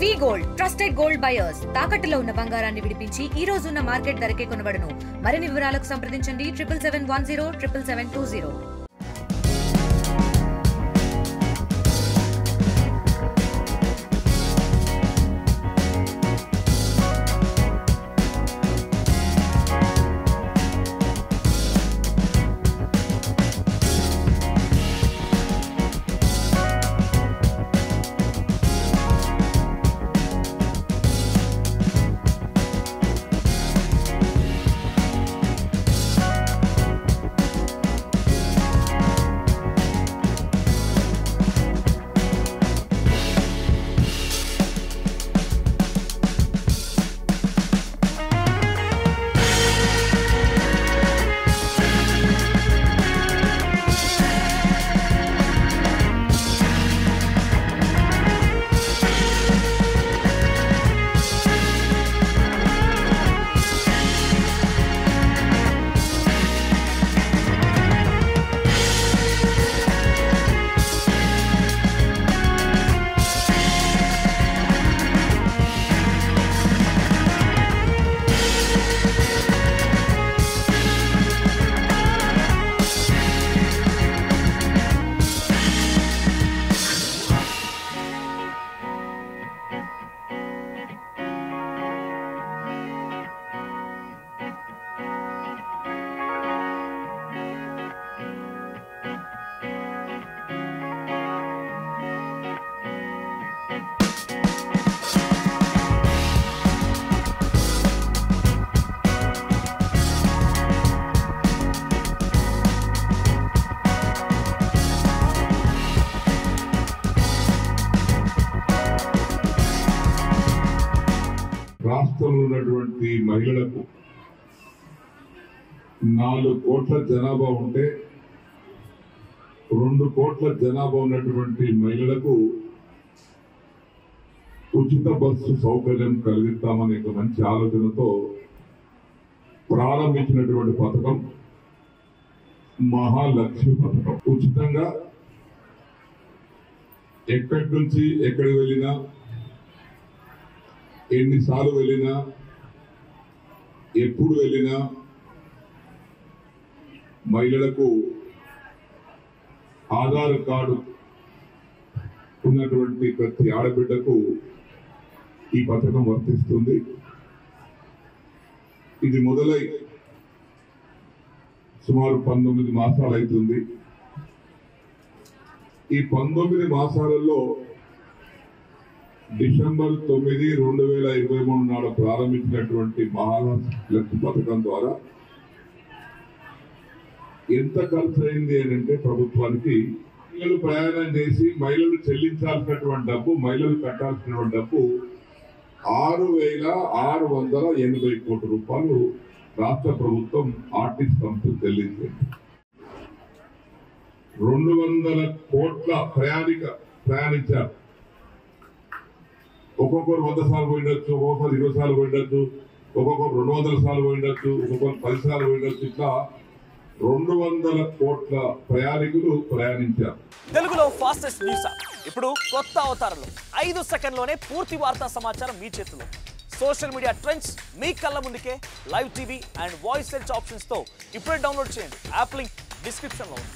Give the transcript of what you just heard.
వి gold trusted gold buyers తాకట్టులో ఉన్న బంగారాన్ని విడిపించి ఈ రోజు ఉన్న మార్కెట్ ధరకే కొనబడును. మరిన్ని వివరాలకు సంప్రదించండి 7771077720. రాష్ట్రంలో ఉన్నటువంటి మహిళలకు 4 కోట్ల జనాభా ఉంటే 2 కోట్ల జనాభా ఉన్నటువంటి మహిళలకు ఉచిత బస్సు సౌకర్యం కలిగిస్తామనే ఒక మంచి ఆలోచనతో ప్రారంభించినటువంటి పథకం మహాలక్ష్మి పథకం. ఉచితంగా ఎక్కడి నుంచి ఎక్కడికి వెళ్ళినా, ఎన్నిసార్లు వెళ్ళినా, ఎప్పుడు వెళ్ళినా మహిళలకు ఆధార్ కార్డు ఉన్నటువంటి ప్రతి ఆడబిడ్డకు ఈ పథకం వర్తిస్తుంది. ఇది మొదలై సుమారు 19 మాసాలు అవుతుంది. ఈ 19 మాసాలలో డిసెంబర్ 9, 2023 నాడు ప్రారంభించినటువంటి మహాలక్ష్మి పథకం ద్వారా ఎంత ఖర్చు అయింది అని అంటే ప్రభుత్వానికి మహిళలు ప్రయాణం చేసి మహిళలు చెల్లించాల్సినటువంటి డబ్బు, మహిళలు కట్టాల్సినటువంటి డబ్బు 6,680 కోట్ల రూపాయలు రాష్ట్ర ప్రభుత్వం ఆర్టీసీ సంస్థ చెల్లించింది. 200 కోట్ల ప్రయాణించారు. ఒక్కొక్కరు 100 సార్లు పోయిండొచ్చు, ఒక్కొక్కరు 20 సార్లు పోయిండొచ్చు, ఒక్కొక్కరు 200 సార్లు పోయిండొచ్చు, ఒక్కొక్కరు 10 సార్లు పోయిండొచ్చు. ఇట్లా 200 కోట్ల ప్రయాణికులు ప్రయాణించారు. తెలుగులో ఫాస్టెస్ట్ న్యూస్ ఇప్పుడు కొత్త అవతారంలో 5 సెకండ్లోనే పూర్తి వార్తా సమాచారం మీ చేతిలో. సోషల్ మీడియా ట్రెండ్స్ మీ కళ్ళ ముందుకే live TV and voice search options తో ఇప్పుడే డౌన్లోడ్ చేయండి. యాప్ లింక్ డిస్క్రిప్షన్ లో ఉంది.